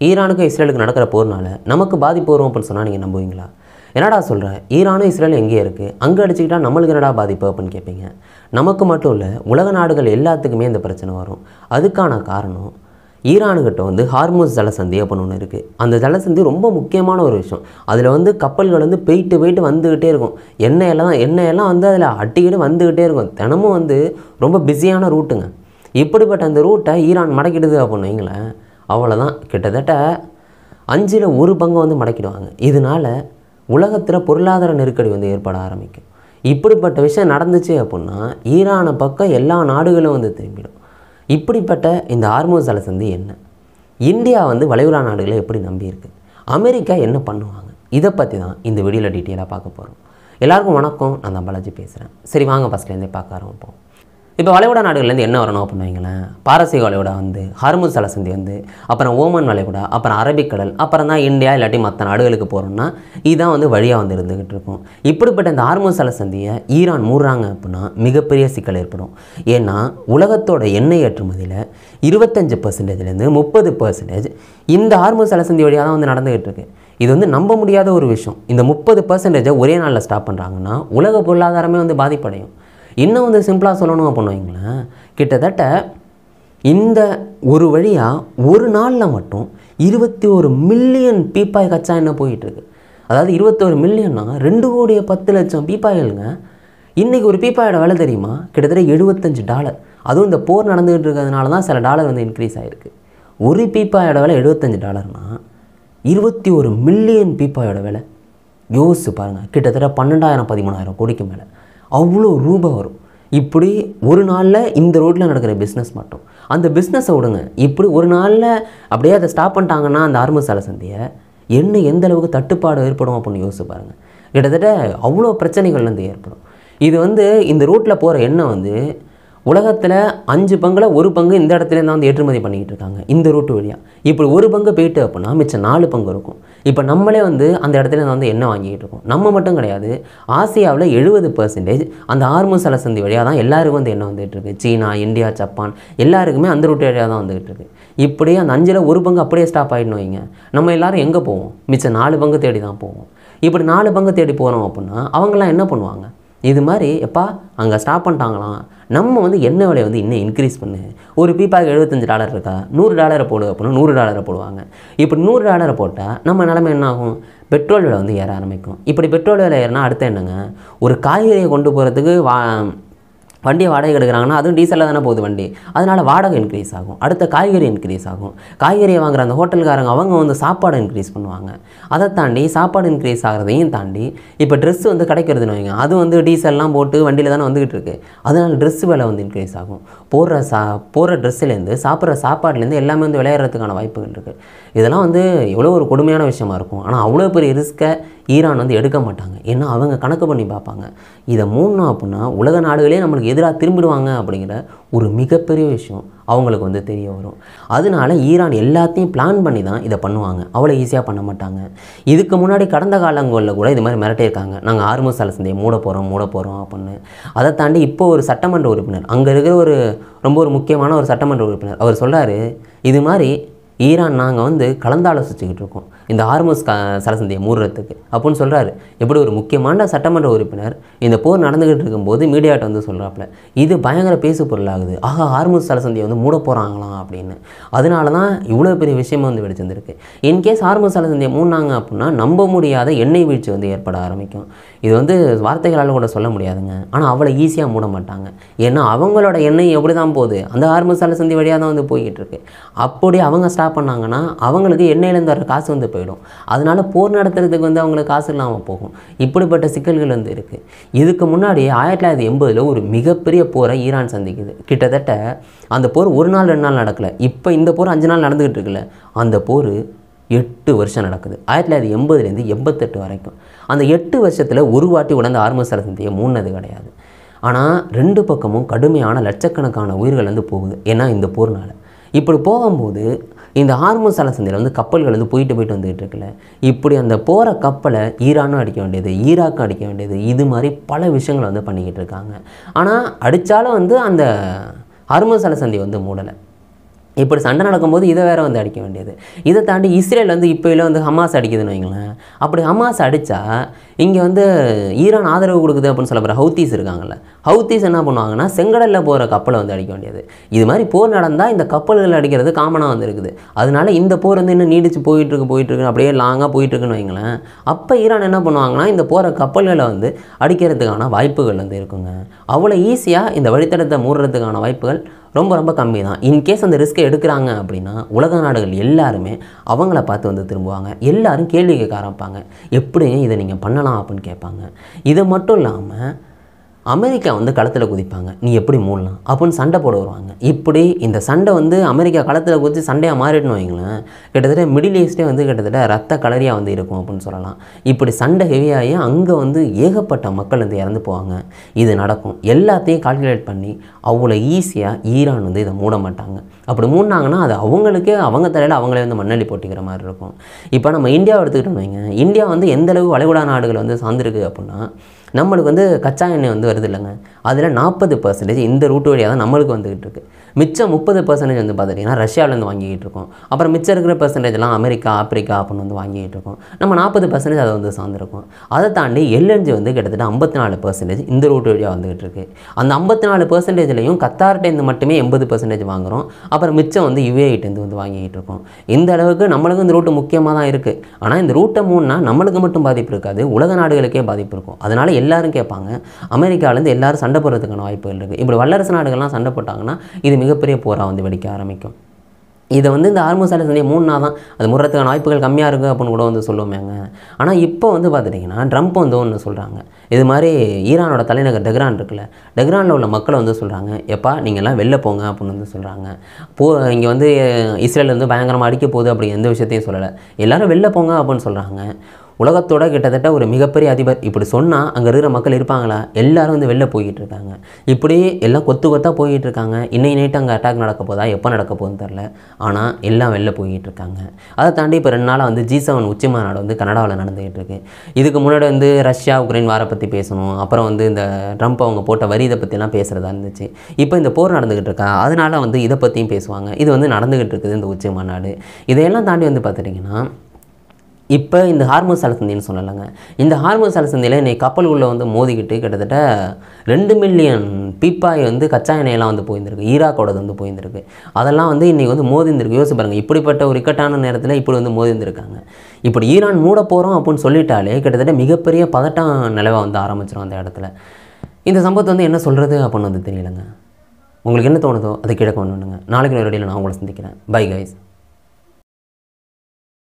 ஈரானுக்கும் இஸ்ரேலுக்கு நடக்கிற போர்னால நமக்கு பாதிப்பு வரும் அப்படின்னு சொன்னால் நீங்கள் நம்புவீங்களா? என்னடா சொல்கிற, ஈரானும் இஸ்ரேலும் எங்கே இருக்குது, அங்கே அடிச்சுக்கிட்டா நம்மளுக்கு என்னடா பாதிப்பு அப்படின்னு கேட்பீங்க. நமக்கு மட்டும் இல்லை, உலக நாடுகள் எல்லாத்துக்குமே இந்த பிரச்சனை வரும். அதுக்கான காரணம் ஈரானுக்கிட்ட வந்து ஹார்முஸ் ஜலசந்தி அப்படின்னு ஒன்று இருக்குது. அந்த ஜலசந்தி ரொம்ப முக்கியமான ஒரு விஷயம். அதில் வந்து கப்பல்கள் வந்து போயிட்டு வந்துக்கிட்டே இருக்கும். எண்ணெயெல்லாம் வந்து அதில் அட்டிக்கிட்டு வந்துக்கிட்டே இருக்கும். தினமும் வந்து ரொம்ப பிஸியான ரூட்டுங்க. இப்படிப்பட்ட அந்த ரூட்டை ஈரான் மடக்கிடுது அப்படின்னு வைங்களேன், அவ்வளோதான். கிட்டத்தட்ட 5ல் 1 பங்கு வந்து மடக்கிடுவாங்க. இதனால் உலகத்தில் பொருளாதார நெருக்கடி வந்து ஏற்பட ஆரம்பிக்கும். இப்படிப்பட்ட விஷயம் நடந்துச்சு அப்படின்னா ஈரானை பக்கம் எல்லா நாடுகளும் வந்து திரும்பிடும். இப்படிப்பட்ட இந்த ஹார்முஸ் ஜலசந்தி என்ன, இந்தியா வந்து வளைகுடா நாடுகளை எப்படி நம்பியிருக்கு, அமெரிக்கா என்ன பண்ணுவாங்க, இதை பற்றி தான் இந்த வீடியோவில் டீட்டெயிலாக பார்க்க போகிறோம். எல்லாருக்கும் வணக்கம், நான் தான் பாலாஜி பேசுகிறேன். சரி வாங்க ஃபஸ்ட்லேருந்தே பார்க்க ஆரம்பிப்போம். இப்போ வளைகுடா நாடுகள்லேருந்து என்ன வரணும் அப்படின்னு வைங்களேன், பாரசீக வளைகுடா வந்து, ஹார்முஸ் ஜலசந்தி வந்து, அப்புறம் ஓமன் வளைகுடா, அப்புறம் அரபிக்கடல், அப்புறம் தான் இந்தியா இல்லாட்டி மற்ற நாடுகளுக்கு போகிறோம்னா இதுதான் வந்து வழியாக வந்து இருந்துக்கிட்டு இருக்கும். இப்படிப்பட்ட இந்த ஹார்முஸ் ஜலசந்தியை ஈரான் மூடுறாங்க அப்படின்னா மிகப்பெரிய சிக்கல் ஏற்படும். ஏன்னா உலகத்தோட எண்ணெய் ஏற்றுமதியில் 25%லேருந்து 30% இந்த ஹார்முஸ் ஜலசந்தி வழியாக தான் வந்து நடந்துகிட்டு இருக்கு. இது வந்து நம்ப முடியாத ஒரு விஷயம். இந்த 30% ஒரே நாளில் ஸ்டாப் பண்ணுறாங்கன்னா உலக பொருளாதாரமே வந்து பாதிப்படையும். இன்னும் வந்து சிம்பிளாக சொல்லணும் அப்படின்னு வைங்களேன், கிட்டத்தட்ட இந்த ஒரு வழியாக ஒரு நாளில் மட்டும் 21 மில்லியன் பீப்பாய் கச்சா எண்ணெய் போயிட்டுருக்கு. அதாவது 21 மில்லியன்னா 2,10,00,000 பீப்பாய்களுங்க. இன்றைக்கி ஒரு பீப்பாயோட விலை தெரியுமா, கிட்டத்தட்ட $75. அதுவும் இந்த போர் நடந்துகிட்டு இருக்கிறதுனால தான் சில டாலர் வந்து இன்க்ரீஸ் ஆகிருக்கு. ஒரு பீப்பாயோட விலை $75னா 21 மில்லியன் பீப்பாயோட விலை யோசிச்சு பாருங்கள், கிட்டத்தட்ட 12,000-13,000 கோடிக்கு மேலே அவ்வளோ ரூபாய் வரும். இப்படி ஒரு நாளில் இந்த ரோட்டில் நடக்கிற பிஸ்னஸ் மட்டும், அந்த பிஸ்னஸை விடுங்க, இப்படி ஒரு நாளில் அப்படியே அதை ஸ்டாப் பண்ணிட்டாங்கன்னா அந்த ஹார்முஸ் ஜலசந்தியை எண்ணெய் எந்த அளவுக்கு தட்டுப்பாடு ஏற்படும் அப்படின்னு யோசிச்சு பாருங்கள். கிட்டத்தட்ட அவ்வளோ பிரச்சனைகள் வந்து ஏற்படும். இது வந்து இந்த ரூட்டில் போகிற எண்ணெய் வந்து உலகத்தில் 5 பங்கில் 1 பங்கு இந்த இடத்துல தான் வந்து ஏற்றுமதி பண்ணிக்கிட்டு இருக்காங்க இந்த ரூட்டு வழியாக. இப்படி 1 பங்கு போயிட்டு அப்படின்னா மிச்சம் 4 பங்கு இருக்கும். இப்போ நம்மளே வந்து அந்த இடத்துல வந்து எண்ணெய் வாங்கிக்கிட்டு இருக்கோம். நம்ம மட்டும் கிடையாது, ஆசியாவில் 70% அந்த ஹார்முஸ் ஜலசந்தி வழியாக தான் எல்லாருக்கும் வந்து எண்ணெய் வந்துகிட்டு இருக்குது. சீனா, இந்தியா, ஜப்பான் எல்லாருக்குமே அந்த ரூட்டு வழியாக தான் வந்துகிட்டு இருக்குது. இப்படியே அந்த 5ல் 1 பங்கு அப்படியே ஸ்டாப் ஆகிடணும் வைங்க, நம்ம எல்லோரும் எங்கே போவோம், மிச்சம் 4 பங்கு தேடி தான் போவோம். இப்படி 4 பங்கு தேடி போகிறோம் அப்படின்னா அவங்களாம் என்ன பண்ணுவாங்க, இது மாதிரி எப்பா அங்கே ஸ்டாப் பண்ணிட்டாங்களாம், நம்ம வந்து எண்ணெய் விலையை வந்து இன்னும் இன்க்ரீஸ் பண்ணு, ஒரு பீப்பாக்கு $75 இருக்கா, $100 போடு அப்படின்னா $100 போடுவாங்க. இப்படி $100 போட்டால் நம்ம நிலைமை என்ன ஆகும், பெட்ரோல் விலை வந்து ஏற ஆரம்பிக்கும். இப்படி பெட்ரோல் விலை ஏறினா அடுத்து என்னங்க, ஒரு காய்கறியை கொண்டு போகிறதுக்கு வண்டியை வாடகை எடுக்கிறாங்கன்னா அதுவும் டீசலில் தானே போகுது வண்டி, அதனால் வாடகை இன்க்ரீஸ் ஆகும். அடுத்த காய்கறி இன்க்ரீஸ் ஆகும். காய்கறியை வாங்குகிற அந்த ஹோட்டல்காரங்க அவங்க வந்து சாப்பாடு இன்க்ரீஸ் பண்ணுவாங்க. அதை தாண்டி சாப்பாடு இன்க்ரீஸ் ஆகிறதையும் தாண்டி இப்போ ட்ரெஸ்ஸு வந்து கிடைக்கிறதுன்னு வைங்க, அது வந்து டீசல்லாம் போட்டு வண்டியில் தானே வந்துக்கிட்டு இருக்குது. அதனால் ட்ரெஸ்ஸு விலை வந்து இன்க்ரீஸ் ஆகும். போடுற ட்ரெஸ்ஸுலேருந்து சாப்பிட்ற சாப்பாடுலேருந்து எல்லாமே வந்து விளையாடுறதுக்கான வாய்ப்புகள் இருக்குது. இதெல்லாம் வந்து எவ்வளோ ஒரு கொடுமையான விஷயமா இருக்கும். ஆனால் அவ்வளோ பெரிய ரிஸ்க்கை ஈரான் வந்து எடுக்க மாட்டாங்க. ஏன்னா அவங்க கணக்கு பண்ணி பார்ப்பாங்க, இதை மூடணும் அப்படின்னா உலக நாடுகளே நம்மளுக்கு எதிராக திரும்பிடுவாங்க அப்படிங்கிற ஒரு மிகப்பெரிய விஷயம் அவங்களுக்கு வந்து தெரிய வரும். அதனால ஈரான் எல்லாத்தையும் பிளான் பண்ணி தான் இதை பண்ணுவாங்க, அவ்வளோ ஈஸியாக பண்ண மாட்டாங்க. இதுக்கு முன்னாடி கடந்த காலங்களில் கூட இது மாதிரி மிரட்டியிருக்காங்க, நாங்கள் ஹார்முஸ் ஜலசந்தியை மூட போகிறோம் அப்படின்னு. அதை தாண்டி இப்போ ஒரு சட்டமன்ற உறுப்பினர், அங்கே இருக்கிற ஒரு முக்கியமான ஒரு சட்டமன்ற உறுப்பினர், அவர் சொல்கிறாரு, இது மாதிரி ஈரான் நாங்கள் வந்து கலந்தாலோசிச்சுக்கிட்டு இருக்கோம் இந்த ஹார்முஸ் ஜலசந்தியை மூடுறதுக்கு அப்படின்னு சொல்கிறாரு. எப்படி ஒரு முக்கியமான சட்டமன்ற உறுப்பினர் இந்த போர் நடந்துக்கிட்டு இருக்கும்போது மீடியாட்ட வந்து சொல்கிறாப்புல, இது பயங்கர பேசு பொருளாகுது, ஆகா ஹார்முஸ் ஜலசந்தியை வந்து மூட போகிறாங்களாம் அப்படின்னு. அதனால தான் இவ்வளோ பெரிய விஷயமா வந்து வெடிச்சிருந்துருக்கு. இன்கேஸ் ஹார்முஸ் ஜலசந்தியை மூடினாங்க அப்படின்னா நம்ப முடியாத எண்ணெய் வீழ்ச்சி வந்து ஏற்பட ஆரம்பிக்கும். இது வந்து வார்த்தைகளால் கூட சொல்ல முடியாதுங்க. ஆனால் அவ்வளோ ஈஸியாக மூட மாட்டாங்க. ஏன்னா அவங்களோட எண்ணெய் எப்படி தான் போகுது, அந்த ஹார்முஸ் ஜலசந்தி வழியாக தான் வந்து போய்கிட்டு இருக்கு. அப்படி அவங்க ஸ்டாப் பண்ணாங்கன்னா அவங்களுக்கு எண்ணெயிலேருந்து வர காசு வந்து போயிடும். அதனால் போர் நடத்துறதுக்கு வந்து அவங்களுக்கு காசு இல்லாமல் போகும். இப்படிப்பட்ட சிக்கல்கள் வந்து இருக்குது. இதுக்கு முன்னாடி 1980 ஒரு மிகப்பெரிய போரை ஈரான் சந்திக்குது. கிட்டத்தட்ட அந்த போர் 1 நாள் 2 நாள் நடக்கலை. இப்போ இந்த போர் 5 நாள் நடந்துக்கிட்டு இருக்குல்ல, அந்த போர் 8 வருஷம் நடக்குது. 1980லேருந்து 88 வரைக்கும். அந்த 8 வருஷத்தில் ஒரு வாட்டி உடந்த ஹார்முஸ் ஜலசந்தியை மூடினது கிடையாது. ஆனால் 2 பக்கமும் கடுமையான லட்சக்கணக்கான உயிர்கள் வந்து போகுது. ஏன்னா இந்த போர்னால் இப்படி போகும்போது இந்த ஹார்முஸ் ஜலசந்தியில் வந்து கப்பல்கள் வந்து போயிட்டு வந்துகிட்டு இருக்குல்ல, இப்படி அந்த போகிற கப்பலை ஈரானும் அடிக்க வேண்டியது, ஈராக்கும் அடிக்க வேண்டியது, இது மாதிரி பல விஷயங்களை வந்து பண்ணிக்கிட்டு இருக்காங்க. ஆனால் அடித்தாலும் வந்து அந்த ஹார்முஸ் ஜலசந்தி வந்து மூடலை. இப்படி சண்டை நடக்கும்போது இதை வேறு வந்து அடிக்க வேண்டியது. இதை தாண்டி இஸ்ரேல் வந்து இப்போயில் வந்து ஹமாஸ் அடிக்குதுன்னு வைங்களேன். அப்படி ஹமாஸ் அடித்தா இங்கே வந்து ஈரான் ஆதரவு கொடுக்குது அப்படின்னு சொல்ல போகிற ஹவுத்தீஸ் இருக்காங்கல்ல, ஹவுத்தீஸ் என்ன பண்ணுவாங்கன்னா செங்கடலில் போகிற கப்பலை வந்து அடிக்க வேண்டியது. இது மாதிரி போர் நடந்தால் இந்த கப்பல்கள் அடிக்கிறது காமனாக வந்து இருக்குது. அதனால இந்த போர் வந்து இன்னும் நீடிச்சு போயிட்டுருக்கு அப்படியே லாங்காக போயிட்டுருக்குன்னு வைங்களேன். அப்போ ஈரான் என்ன பண்ணுவாங்கன்னா இந்த போகிற கப்பல்களை வந்து அடிக்கிறதுக்கான வாய்ப்புகள் வந்து இருக்குங்க. அவ்வளோ ஈஸியாக இந்த வழித்தடத்தை மூடுறதுக்கான வாய்ப்புகள் ரொம்ப ரொம்ப கம்மி தான். இன்கேஸ் அந்த ரிஸ்க்கை எடுக்கிறாங்க அப்படின்னா உலக நாடுகள் எல்லாருமே அவங்கள பார்த்து வந்து திரும்புவாங்க. எல்லாரும் கேள்வி கேட்க ஆரம்பிப்பாங்க, எப்படி இதை நீங்கள் பண்ணலாம் அப்படின்னு கேட்பாங்க. இது மட்டும் இல்லாமல் அமெரிக்கா வந்து களத்தில் குதிப்பாங்க, நீ எப்படி மூடலாம் அப்படின்னு சண்டை போட வருவாங்க. இப்படி இந்த சண்டை வந்து அமெரிக்கா களத்தில் குதித்து சண்டையாக மாறிடணும் வைங்களேன், கிட்டத்தட்ட மிடில் ஈஸ்டே வந்து கிட்டத்தட்ட ரத்த கலரியாக வந்து இருக்கும் அப்படின்னு சொல்லலாம். இப்படி சண்டை ஹெவியாகி அங்கே வந்து ஏகப்பட்ட மக்கள் வந்து இறந்து போவாங்க. இது நடக்கும். எல்லாத்தையும் கால்குலேட் பண்ணி அவ்வளோ ஈஸியாக ஈரான் வந்து இதை மூட மாட்டாங்க. அப்படி மூடினாங்கன்னா அது அவங்களுக்கே அவங்க தலையில் அவங்களே வந்து மண்ணள்ளி போட்டிக்கிற மாதிரி இருக்கும். இப்போ நம்ம இந்தியாவை எடுத்துக்கிட்டோம் வைங்க, இந்தியா வந்து எந்தளவு வளைகுடா நாடுகள் வந்து சார்ந்திருக்கு அப்படின்னா நம்மளுக்கு வந்து கச்சா எண்ணெய் வந்து வருது இல்லைங்க, அதில் 40% இந்த ரூட்டு வழியாக தான் நம்மளுக்கு வந்துக்கிட்டு இருக்குது. மிச்சம் 30% வந்து பார்த்துட்டிங்கன்னா ரஷ்யாவிலேருந்து வாங்கிக்கிட்டு இருக்கோம். அப்புறம் மிச்சம் இருக்கிற பெர்சன்டேஜ்லாம் அமெரிக்கா, ஆப்பிரிக்கா அப்படின்னு வந்து வாங்கிக்கிட்டு இருக்கோம். நம்ம 40% அதை வந்து சார்ந்திருக்கோம். அதை தாண்டி எல்என்ஜி வந்து கிட்டத்தட்ட 54% இந்த ரூட்டு வழியாக வந்துக்கிட்டு இருக்குது. அந்த 54%லையும் கத்தார்ட்டேருந்து மட்டுமே 80% வாங்குகிறோம். அப்புறம் மிச்சம் வந்து யுஏஇட்டேருந்து வந்து வாங்கிக்கிட்டு இருக்கோம். இந்த அளவுக்கு நம்மளுக்கு இந்த ரூட்டு முக்கியமாக தான் இருக்குது. ஆனால் இந்த ரூட்டை மூணுனா நம்மளுக்கு மட்டும் பாதிப்பு இருக்காது, உலக நாடுகளுக்கே பாதிப்பு இருக்கும். அதனால் எல்லாரும் கேட்பாங்க, அமெரிக்காவிலேருந்து எல்லாரும் சண்டை போடுறதுக்கான வாய்ப்புகள் இருக்குது. இப்படி வல்லரசு நாடுகள்லாம் சண்டை போட்டாங்கன்னா இது மிகப்பெரிய போராக வந்து வெடிக்க ஆரம்பிக்கும். இதை வந்து இந்த ஹார்முஸ் சண்டையை மூணுனா தான் அது முறத்துக்கான வாய்ப்புகள் கம்மியாக இருக்குது அப்படின்னு கூட வந்து சொல்லுவோமேங்க. ஆனால் இப்போ வந்து பார்த்துட்டிங்கன்னா ட்ரம்ப் வந்து ஒன்று சொல்கிறாங்க, இது மாதிரி ஈரானோட தலைநகர் டெஹ்ரான் இருக்குல்ல, டெஹ்ரானில் உள்ள மக்களை வந்து சொல்கிறாங்க, எப்பா நீங்கள்லாம் வெளில போங்க அப்படின்னு வந்து சொல்கிறாங்க. இங்கே வந்து இஸ்ரேல் வந்து பயங்கரமாக அடிக்க போகுது அப்படி எந்த விஷயத்தையும் சொல்லலை, எல்லோரும் வெளில போங்க அப்படின்னு சொல்கிறாங்க. உலகத்தோட கிட்டத்தட்ட ஒரு மிகப்பெரிய அதிபர் இப்படி சொன்னால் அங்கே இருக்கிற மக்கள் இருப்பாங்களா? எல்லாரும் வந்து வெளில போய்கிட்டு இருக்காங்க. இப்படி எல்லாம் கொத்து கொத்தாக போய்கிட்டு இருக்காங்க. இன்னைக்கு நைட்டு அங்கே அட்டாக் நடக்க போதா, எப்போ நடக்க போகுதுன்னு தெரில. ஆனால் எல்லாம் வெளில போய்கிட்டு இருக்காங்க. அதை தாண்டி இப்போ 2 நாளாக வந்து G7 உச்சி மாநாடு வந்து கனடாவில் நடந்துகிட்டு இருக்கு. இதுக்கு முன்னாடி வந்து ரஷ்யா உக்ரைன் வாரை பற்றி பேசணும், அப்புறம் வந்து இந்த ட்ரம்ப் அவங்க போட்ட வரி இதை பற்றிலாம் பேசுகிறதா இருந்துச்சு. இப்போ இந்த போர் நடந்துகிட்டு இருக்கா, அதனால வந்து இதை பற்றியும் பேசுவாங்க. இது வந்து நடந்துகிட்டு இருக்குது இந்த உச்சி மாநாடு. இதையெல்லாம் தாண்டி வந்து பார்த்துட்டிங்கன்னா இப்போ இந்த ஹார்முஸ் சலசந்தின்னு சொல்லலைங்க, இந்த ஹார்முஸ் சலசந்தியில் இன்றைக்கி கப்பல் உள்ள வந்து மோதிக்கிட்டு கிட்டத்தட்ட 2 மில்லியன் பீப்பாய் வந்து கச்சா எண்ணெயெல்லாம் வந்து போயிருந்திருக்கு, ஈராக்கோடது வந்து போயிருந்திருக்கு. அதெல்லாம் வந்து இன்றைக்கி வந்து மோதிந்திருக்கு. யோசிச்சு பாருங்கள், இப்படிப்பட்ட ஒரு இக்கட்டான நேரத்தில் இப்படி வந்து மோதிந்திருக்காங்க. இப்படி ஈரான் மூட போகிறோம் அப்படின்னு சொல்லிட்டாலே கிட்டத்தட்ட மிகப்பெரிய பதட்டம் நிலவை வந்து ஆரம்பிச்சிடும் அந்த இடத்துல. இந்த சம்பவத்தை வந்து என்ன சொல்கிறது அப்படின்னு வந்து தெரியலைங்க. உங்களுக்கு என்ன தோணுதோ அதை கீழே கொண்டு வந்துடுங்க. நாளைக்கு ஒரு வீடியோவில் நான் உங்களை சந்திக்கிறேன். Bye guys.